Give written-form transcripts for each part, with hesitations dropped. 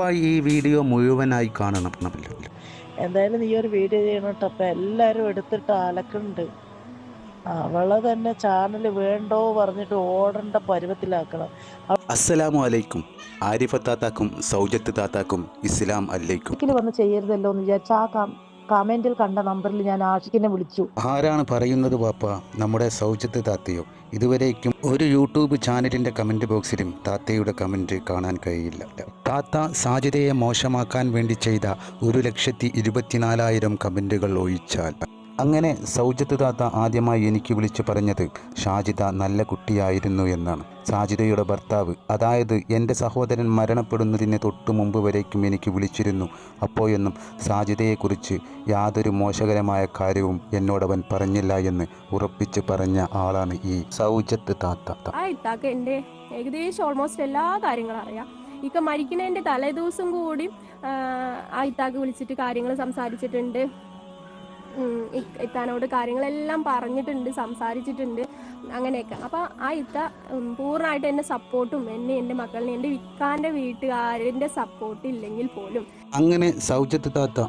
ദയവായി ഈ വീഡിയോ മുഴുവനായി കാണണം. എന്തായാലും നീ ഒരു വീഡിയോ ചെയ്യണം കേട്ടോ. അപ്പം എല്ലാവരും എടുത്തിട്ട് അലക്കുന്നുണ്ട്. അവളെ തന്നെ ചാനൽ വേണ്ടോ പറഞ്ഞിട്ട് ഓടേണ്ട പരുവത്തിലാക്കണം. അസ്സലാമു അലൈക്കും. ആരിഫ താത്താക്കും സൗജത്ത് താത്താക്കും ഇസ്ലാം അലൈക്കും. വന്ന് ചെയ്യരുതല്ലോ എന്ന് വിചാരിച്ച കമന്റിൽ കണ്ട നമ്പറിൽ ഞാൻ ആഷിഖിനെ വിളിച്ചു. ആരാണ് പറയുന്നത് പാപ്പ? നമ്മുടെ സൗജത്ത് താത്തയോ? ഇതുവരേക്കും ഒരു യൂട്യൂബ് ചാനലിൻ്റെ കമൻറ്റ് ബോക്സിലും താത്തയുടെ കമൻറ്റ് കാണാൻ കഴിയില്ല. താത്ത സാജിദയെ മോശമാക്കാൻ വേണ്ടി ചെയ്ത 1,24,000 കമൻറ്റുകൾ ഒഴിച്ചാൽ. അങ്ങനെ സൗജത്ത് താത്ത ആദ്യമായി എനിക്ക് വിളിച്ചു പറഞ്ഞത് ഷാജിദ നല്ല കുട്ടിയായിരുന്നു എന്നാണ്. സാജിദയുടെ ഭർത്താവ്, അതായത് എൻ്റെ സഹോദരൻ മരണപ്പെടുന്നതിന് തൊട്ടു മുമ്പ് വരേക്കും എനിക്ക് വിളിച്ചിരുന്നു. അപ്പോഴൊന്നും സാജിദയെക്കുറിച്ച് യാതൊരു മോശകരമായ കാര്യവും എന്നോടവൻ പറഞ്ഞില്ല എന്ന് ഉറപ്പിച്ച് പറഞ്ഞ ആളാണ് ഈ സൗജത്ത് താത്ത. എൻ്റെ ഏകദേശം ഓൾമോസ്റ്റ് എല്ലാ കാര്യങ്ങളും അറിയാം. ഇക്ക മരിക്കുന്നതിൻ്റെ തലേദിവസം കൂടി ആ ഇത്താക്ക് വിളിച്ചിട്ട് കാര്യങ്ങൾ സംസാരിച്ചിട്ടുണ്ട്. ഇത്താനോട് കാര്യങ്ങളെല്ലാം പറഞ്ഞിട്ടുണ്ട്, സംസാരിച്ചിട്ടുണ്ട്, അങ്ങനെയൊക്കെ. അപ്പോൾ ആ ഇത്ത പൂർണ്ണമായിട്ട് എന്നെ സപ്പോർട്ടും എൻ്റെ മക്കളിനെ എൻ്റെ ഇക്കാൻ്റെ വീട്ടുകാരുടെ സപ്പോർട്ട് ഇല്ലെങ്കിൽ പോലും. അങ്ങനെ സൗജത്ത് താത്ത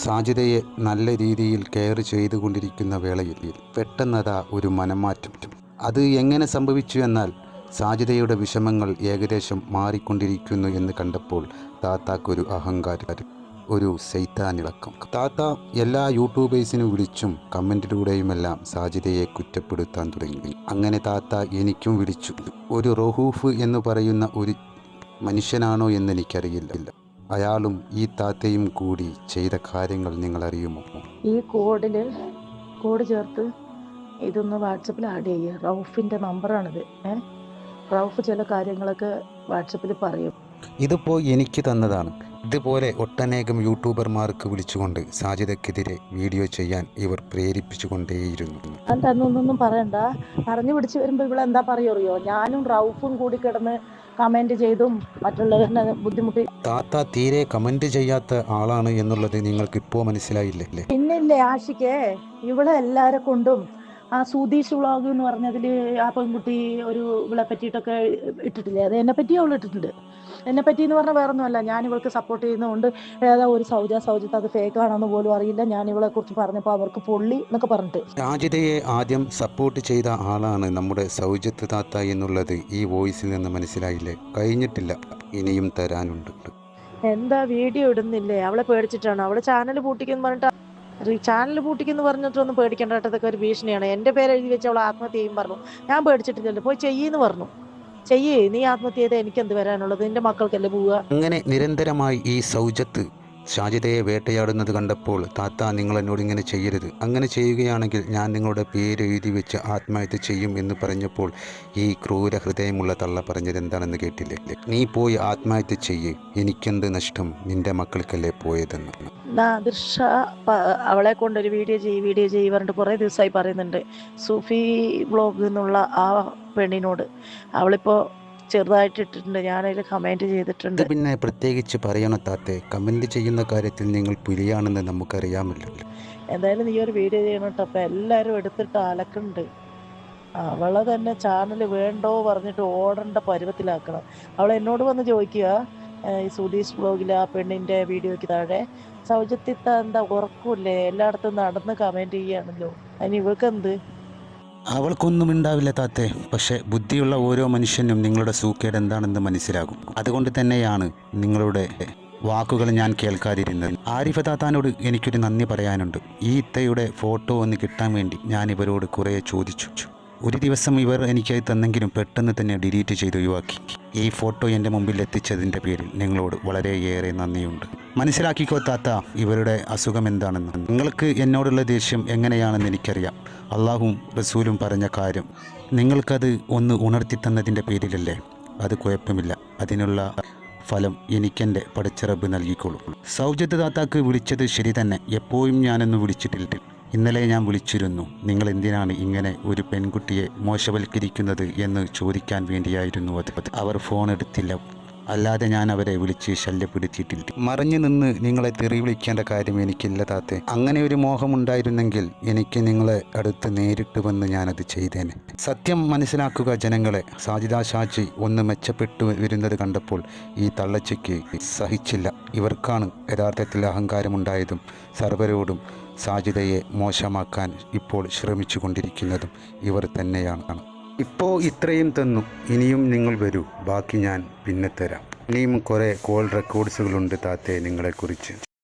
സാജിദയെ നല്ല രീതിയിൽ കെയർ ചെയ്തുകൊണ്ടിരിക്കുന്ന വേളയിൽ പെട്ടെന്നതാ ഒരു മനംമാറ്റം. അത് എങ്ങനെ സംഭവിച്ചു എന്നാൽ സാജിദയുടെ വിഷമങ്ങൾ ഏകദേശം മാറിക്കൊണ്ടിരിക്കുന്നു എന്ന് കണ്ടപ്പോൾ താത്താക്കൊരു അഹങ്കാരം, ഒരു സൈത്താനിളക്കം. താത്ത എല്ലാ യൂട്യൂബേഴ്സിനും വിളിച്ചും കമൻറ്റിലൂടെയുമെല്ലാം സാജിദയെ കുറ്റപ്പെടുത്താൻ തുടങ്ങി. അങ്ങനെ താത്ത എനിക്കും വിളിച്ചു. ഒരു റഹൂഫ് എന്ന് പറയുന്ന ഒരു മനുഷ്യനാണോ എന്ന് എനിക്കറിയില്ല. അയാളും ഈ താത്തയും കൂടി ചെയ്ത കാര്യങ്ങൾ നിങ്ങൾ അറിയുമോ? ഈ കോഡ് ചേർത്ത് ഇതൊന്ന് വാട്സപ്പിൽ ആഡ് ചെയ്യുക. റൌഫിൻ്റെ നമ്പറാണിത്. റൌഫ് ചില കാര്യങ്ങളൊക്കെ വാട്സപ്പിൽ പറയും. ഇതിപ്പോൾ എനിക്ക് തന്നതാണ്. ഇതുപോലെ ഒട്ടനേകം യൂട്യൂബർമാർക്ക് വിളിച്ചുകൊണ്ട് സാജിദക്കെതിരെ വീഡിയോ ചെയ്യാൻ ഇവർ പ്രേരിപ്പിച്ചുകൊണ്ടേയിരുന്നു. അതൊന്നും പറയണ്ട. പറഞ്ഞു പിടിച്ച് വരുമ്പോൾ ഇവിടെ എന്താ പറയുമോ, ഞാനും റൌഫും കൂടി കിടന്ന് കമന്റ് ചെയ്തും മറ്റുള്ളവരെ ബുദ്ധിമുട്ടി. താത്ത തീരെ കമന്റ് ചെയ്യാത്ത ആളാണ് എന്നുള്ളത് നിങ്ങൾക്ക് ഇപ്പോൾ മനസ്സിലായില്ലേ? പിന്നില്ലേ ആഷിക്കേ, ഇവിടെ എല്ലാരെ കൊണ്ടും ആ സുധീഷ് വ്ളോഗ് എന്ന് പറഞ്ഞതിൽ ആ പെൺകുട്ടി ഇവളെ പറ്റിയിട്ടൊക്കെ ഇട്ടിട്ടില്ലേ? അത് എന്നെ പറ്റി അവൾ ഇട്ടിട്ടുണ്ട്. എന്നെ പറ്റി എന്ന് പറഞ്ഞാൽ വേറെ ഒന്നുമല്ല, ഞാൻ ഇവൾക്ക് സപ്പോർട്ട് ചെയ്യുന്നതുകൊണ്ട് ഏതാ ഒരു സൗജത്ത് അത് ഫേക്ക് ആണെന്ന് പോലും അറിയില്ല. ഞാൻ ഇവളെ കുറിച്ച് പറഞ്ഞപ്പോൾ അവർക്ക് പൊള്ളി എന്നൊക്കെ പറഞ്ഞിട്ട്. സാജിദയെ ആദ്യം സപ്പോർട്ട് ചെയ്ത ആളാണ് നമ്മുടെ സൗജത്ത് താത്ത എന്നുള്ളത് ഈ വോയിസിൽ നിന്ന് മനസ്സിലായില്ലേ? കഴിഞ്ഞിട്ടില്ല, ഇനിയും തരാനുണ്ട്. എന്താ വീഡിയോ ഇടുന്നില്ലേ? അവളെ പേടിച്ചിട്ടാണ്. അവളെ ചാനൽ പൂട്ടിക്കെന്ന് പറഞ്ഞിട്ട് ചാനൽ പൂട്ടിക്കെന്ന് പറഞ്ഞിട്ടൊന്നും പേടിക്കേണ്ടതൊക്കെ ഒരു ഭീഷണിയാണ്. എൻ്റെ പേര് എഴുതി വെച്ച് അവൾ ആത്മഹത്യ ചെയ്യും പറഞ്ഞു. ഞാൻ പേടിച്ചിട്ടില്ലല്ലോ, പോയി ചെയ്യെന്ന് പറഞ്ഞു. ചെയ്യേ, നീ ആത്മഹത്യ ചെയ്താൽ എനിക്കെന്ത് വരാനുള്ളത്? എൻ്റെ മക്കൾക്കല്ലേ പോവുക. അങ്ങനെ നിരന്തരമായി ഈ സൗജത്ത് ഷാജിദയെ വേട്ടയാടുന്നത് കണ്ടപ്പോൾ താത്ത, നിങ്ങൾ എന്നോട് ഇങ്ങനെ ചെയ്യരുത്, അങ്ങനെ ചെയ്യുകയാണെങ്കിൽ ഞാൻ നിങ്ങളുടെ പേര് എഴുതി വെച്ച് ആത്മഹത്യ ചെയ്യും എന്ന് പറഞ്ഞപ്പോൾ ഈ ക്രൂര ഹൃദയമുള്ള തള്ള പറഞ്ഞത് എന്താണെന്ന് കേട്ടില്ലേ? നീ പോയി ആത്മഹത്യ ചെയ്യേ, എനിക്കെന്ത് നഷ്ടം, നിന്റെ മക്കൾക്കല്ലേ പോയതെന്ന്. ദൃശ അവളെ കൊണ്ടൊരു വീഡിയോ ചെയ്യ് പറഞ്ഞിട്ട് കുറേ ദിവസമായി പറയുന്നുണ്ട് സൂഫി വ്ളോഗ് എന്നുള്ള ആ പെണ്ണിനോട്. അവളിപ്പോൾ ചെറുതായിട്ട് ഇട്ടിട്ടുണ്ട്, ഞാനതിൽ കമൻറ്റ് ചെയ്തിട്ടുണ്ട്. പിന്നെ പ്രത്യേകിച്ച് പറയണ താത്തെ, കമൻറ്റ് ചെയ്യുന്ന കാര്യത്തിൽ നിങ്ങൾ പുലിയാണെന്ന് നമുക്കറിയാമല്ലോ. എന്തായാലും നീ ഒരു വീഡിയോ ചെയ്യണം കേട്ടോ. അപ്പം എല്ലാവരും എടുത്തിട്ട് അലക്കുന്നുണ്ട്. അവളെ തന്നെ ചാനൽ വേണ്ടോ പറഞ്ഞിട്ട് ഓടേണ്ട പരുവത്തിലാക്കണം. അവൾ എന്നോട് വന്ന് ചോദിക്കുക, ഈ സുധീഷ് വ്ളോഗിൽ ആ പെണ്ണിൻ്റെ വീഡിയോയ്ക്ക് താഴെ സൗജത്യത്ത എന്താ ഉറക്കൂല്ലേ, എല്ലായിടത്തും നടന്ന് കമൻറ്റ് ചെയ്യുകയാണല്ലോ, അതിന് ഇവൾക്കെന്ത്? അവൾക്കൊന്നും ഉണ്ടാവില്ല താത്തെ. പക്ഷേ ബുദ്ധിയുള്ള ഓരോ മനുഷ്യനും നിങ്ങളുടെ സൂക്കേട് എന്താണെന്ന് മനസ്സിലാകും. അതുകൊണ്ട് തന്നെയാണ് നിങ്ങളുടെ വാക്കുകൾ ഞാൻ കേൾക്കാതിരുന്നത്. ആരിഫ താത്താനോട് എനിക്കൊരു നന്ദി പറയാനുണ്ട്. ഈ ഇത്തയുടെ ഫോട്ടോ ഒന്ന് കിട്ടാൻ വേണ്ടി ഞാൻ ഇവരോട് കുറേ ചോദിച്ചു. ഒരു ദിവസം ഇവർ എനിക്കായി തന്നെങ്കിലും പെട്ടെന്ന് തന്നെ ഡിലീറ്റ് ചെയ്ത് ഒഴിവാക്കി. ഈ ഫോട്ടോ എൻ്റെ മുമ്പിൽ എത്തിച്ചതിൻ്റെ പേരിൽ നിങ്ങളോട് വളരെയേറെ നന്ദിയുണ്ട്. മനസ്സിലാക്കിക്കോ താത്ത, ഇവരുടെ അസുഖം എന്താണെന്ന്. നിങ്ങൾക്ക് എന്നോടുള്ള ദേഷ്യം എങ്ങനെയാണെന്ന് എനിക്കറിയാം. അള്ളാഹും റസൂലും പറഞ്ഞ കാര്യം നിങ്ങൾക്കത് ഒന്ന് ഉണർത്തി തന്നതിൻ്റെ പേരിലല്ലേ? അത് കുഴപ്പമില്ല, അതിനുള്ള ഫലം എനിക്കെൻ്റെ പടച്ച റബ്ബ് നൽകിക്കോളൂ. സൗജത്ത് താത്താക്ക് വിളിച്ചത് ശരി തന്നെ. എപ്പോഴും ഞാനൊന്ന് വിളിച്ചിട്ടില്ല. ഇന്നലെ ഞാൻ വിളിച്ചിരുന്നു. നിങ്ങൾ എന്തിനാണ് ഇങ്ങനെ ഒരു പെൺകുട്ടിയെ മോശവൽക്കരിക്കുന്നത് എന്ന് ചോദിക്കാൻ വേണ്ടിയായിരുന്നു അത്. അവർ ഫോൺ എടുത്തില്ല. അല്ലാതെ ഞാൻ അവരെ വിളിച്ച് ശല്യപ്പെടുത്തിയിട്ടില്ല. മറിഞ്ഞു നിന്ന് നിങ്ങളെ തെറി വിളിക്കേണ്ട കാര്യം എനിക്കില്ല താത്തെ. അങ്ങനെ ഒരു മോഹമുണ്ടായിരുന്നെങ്കിൽ എനിക്ക് നിങ്ങളെ അടുത്ത് നേരിട്ട് വന്ന് ഞാനത് ചെയ്തേനെ. സത്യം മനസ്സിലാക്കുക ജനങ്ങളെ. സാജിദ ഷാജി ഒന്ന് മെച്ചപ്പെട്ടു വരുന്നത് കണ്ടപ്പോൾ ഈ തള്ളച്ചിക്ക് സഹിച്ചില്ല. ഇവർക്കാണ് യഥാർത്ഥത്തിൽ അഹങ്കാരമുണ്ടായതും സർവരോടും സാജിദയെ മോശമാക്കാൻ ഇപ്പോൾ ശ്രമിച്ചു കൊണ്ടിരിക്കുന്നതും ഇവർ തന്നെയാണ്. ഇപ്പോൾ ഇത്രയും തന്നു, ഇനിയും നിങ്ങൾ വരൂ, ബാക്കി ഞാൻ പിന്നെ തരാം. ഇനിയും കുറേ കോൾ റെക്കോർഡ്സുകളുണ്ട് താത്തെ നിങ്ങളെക്കുറിച്ച്.